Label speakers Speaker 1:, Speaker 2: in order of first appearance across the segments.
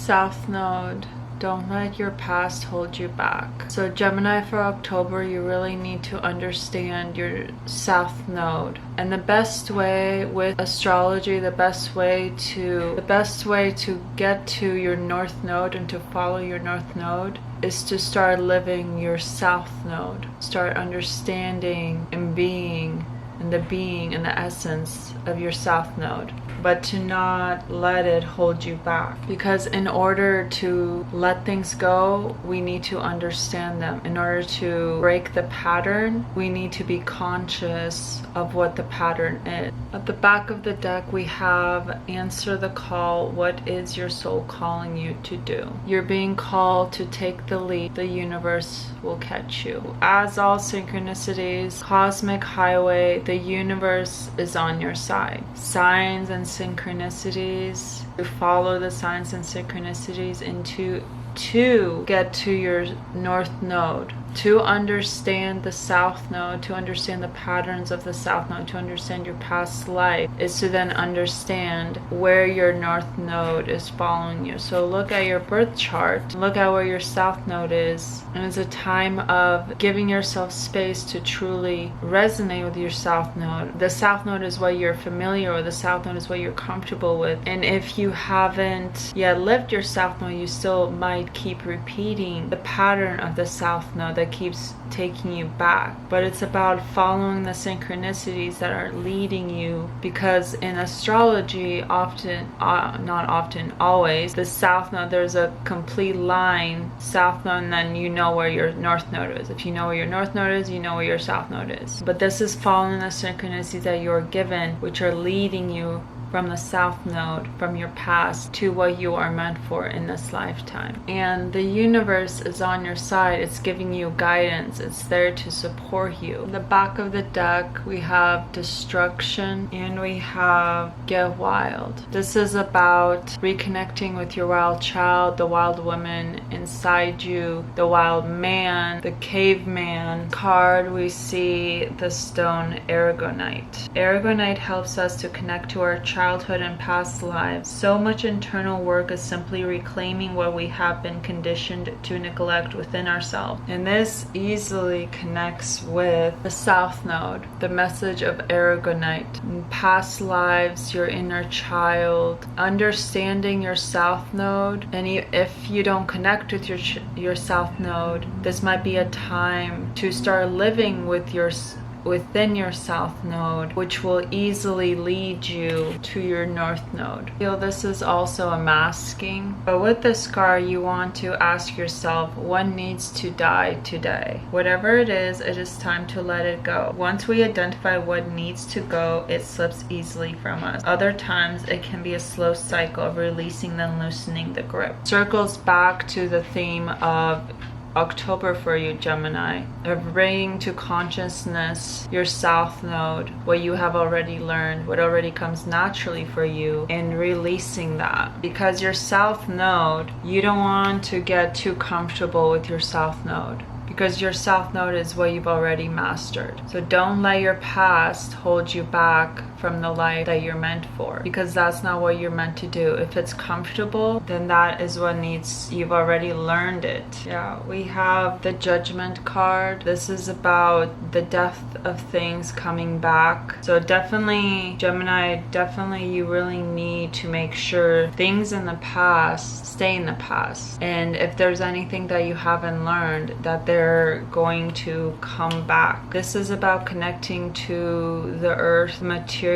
Speaker 1: South Node. Don't let your past hold you back. So Gemini, for October, you really need to understand your South Node. And the best way with astrology, the best way to get to your North Node and to follow your North Node is to start living your South Node. Start understanding and being and the essence of your South Node, but to not let it hold you back. Because in order to let things go, we need to understand them. In order to break the pattern, we need to be conscious of what the pattern is. At the back of the deck, we have answer the call. What is your soul calling you to do? You're being called to take the leap. The universe will catch you. As all synchronicities, cosmic highway, the universe is on your side. Signs and synchronicities, to follow the signs and synchronicities into to get to your North Node, to understand the South Node, to understand the patterns of the South Node, to understand your past life, is to then understand where your North Node is following you. So look at your birth chart, look at where your South Node is, and it's a time of giving yourself space to truly resonate with your South Node. The South Node is what you're familiar with, the South Node is what you're comfortable with, and if you haven't yet lived your South Node, you still might keep repeating the pattern of the South Node that keeps taking you back. But it's about following the synchronicities that are leading you, because in astrology, often, not often, always, the South Node, there's a complete line, South Node, and then you know where your North Node is. If you know where your North Node is, you know where your South Node is. But this is following the synchronicities that you're given, which are leading you from the South Node, from your past, to what you are meant for in this lifetime. And the universe is on your side. It's giving you guidance. It's there to support you. In the back of the deck, we have destruction and we have get wild. This is about reconnecting with your wild child, the wild woman inside you, the wild man, the caveman. Card, we see the stone aragonite. Aragonite helps us to connect to our childhood and past lives. So much internal work is simply reclaiming what we have been conditioned to neglect within ourselves. And this easily connects with the South Node, the message of aragonite. In past lives, your inner child, understanding your South Node. And if you don't connect with your South Node, this might be a time to start living with within your South Node, which will easily lead you to your North Node. I feel this is also a masking, but with this card, you want to ask yourself, what needs to die today? Whatever it is time to let it go. Once we identify what needs to go, it slips easily from us. Other times, it can be a slow cycle of releasing then loosening the grip. Circles back to the theme of October for you, Gemini, of bringing to consciousness your South Node, what you have already learned, what already comes naturally for you, and releasing that. Because your South Node, you don't want to get too comfortable with your South Node, because your South Node is what you've already mastered. So don't let your past hold you back from the life that you're meant for, because that's not what you're meant to do. If it's comfortable, then that is what you've already learned it. Yeah, we have the Judgment card. This is about the depth of things coming back. So definitely, Gemini, you really need to make sure things in the past stay in the past. And if there's anything that you haven't learned, that they're going to come back. This is about connecting to the earth, materialism,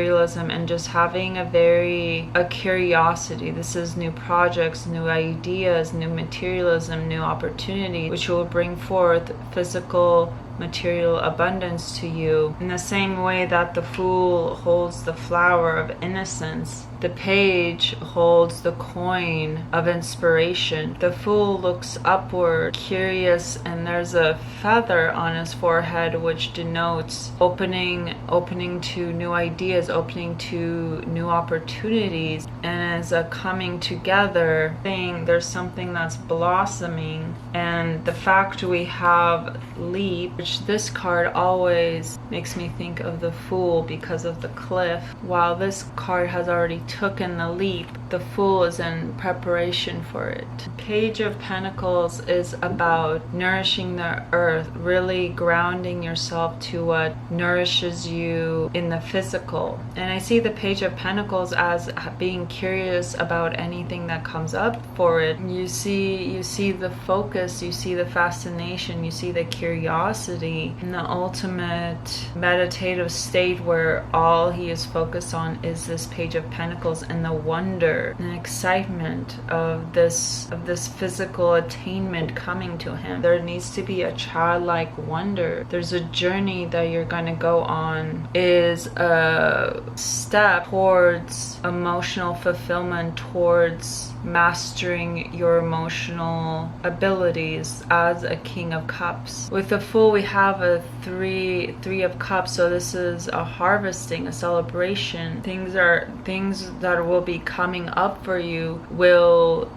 Speaker 1: and just having a curiosity. This is new projects, new ideas, new materialism, new opportunities, which will bring forth physical material abundance to you. In the same way that the Fool holds the flower of innocence, the Page holds the coin of inspiration. The Fool looks upward, curious, and there's a feather on his forehead which denotes opening to new ideas, opening to new opportunities, and as a coming together thing. There's something that's blossoming. And the fact we have leap, which this card always makes me think of the Fool because of the cliff, while this card has already taken the leap the Fool is in preparation for it. Page of Pentacles is about nourishing the earth, really grounding yourself to what nourishes you in the physical. And I see the Page of Pentacles as being curious about anything that comes up for it. You see the focus, you see the fascination, you see the curiosity, and the ultimate meditative state where all he is focused on is this Page of Pentacles and the wonder and excitement of this physical attainment coming to him. There needs to be a childlike wonder. There's a journey that you're going to go on, is a step towards emotional fulfillment, towards mastering your emotional abilities as a King of Cups. With the Fool, we have a three of Cups, so this is a harvesting, a celebration. Things that will be coming up for you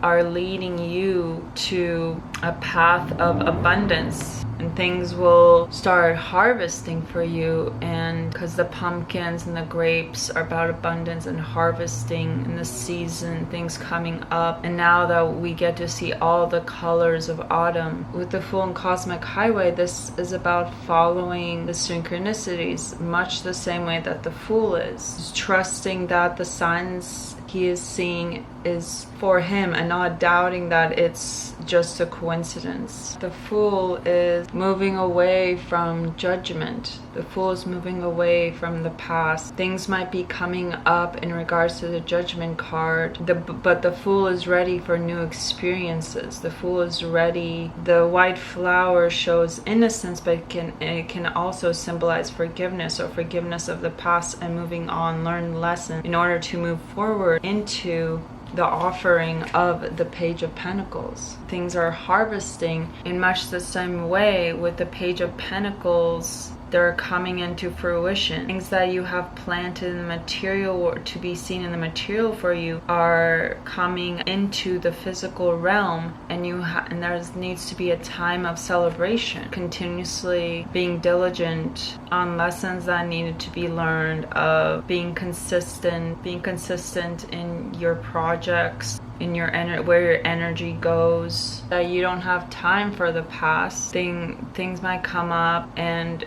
Speaker 1: are leading you to a path of abundance, and things will start harvesting for you. And because the pumpkins and the grapes are about abundance and harvesting in the season, things coming up, and now that we get to see all the colors of autumn. With the Fool and Cosmic Highway, this is about following the synchronicities, much the same way that the Fool is. Trusting that the signs he is seeing is for him and not doubting that it's just a coincidence. The Fool is moving away from judgment. The Fool is moving away from the past. Things might be coming up in regards to the Judgment card, but the Fool is ready for new experiences. The Fool is ready. The white flower shows innocence, but it can also symbolize forgiveness, or forgiveness of the past and moving on, learn lessons in order to move forward into the offering of the Page of Pentacles. Things are harvesting in much the same way with the Page of Pentacles. They're coming into fruition. Things that you have planted in the material, or to be seen in the material for you, are coming into the physical realm, and there needs to be a time of celebration, continuously being diligent on lessons that needed to be learned, of being consistent in your projects, in your where your energy goes. That you don't have time for the past. Things might come up, and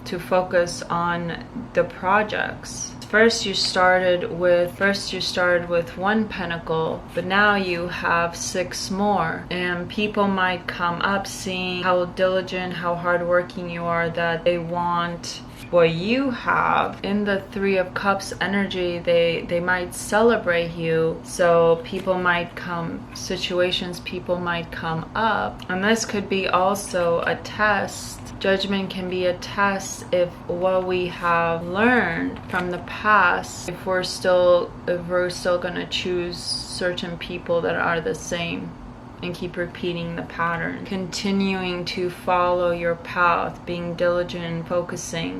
Speaker 1: to focus on the projects. First you started with one pentacle, but now you have 6 more, and people might come up seeing how diligent, how hardworking you are, that they want what you have. In the 3 of Cups energy, they might celebrate you, so people might come up, and this could be also a test. Judgment can be a test if what we have learned from the past, if we're still going to choose certain people that are the same and keep repeating the pattern. Continuing to follow your path, being diligent and focusing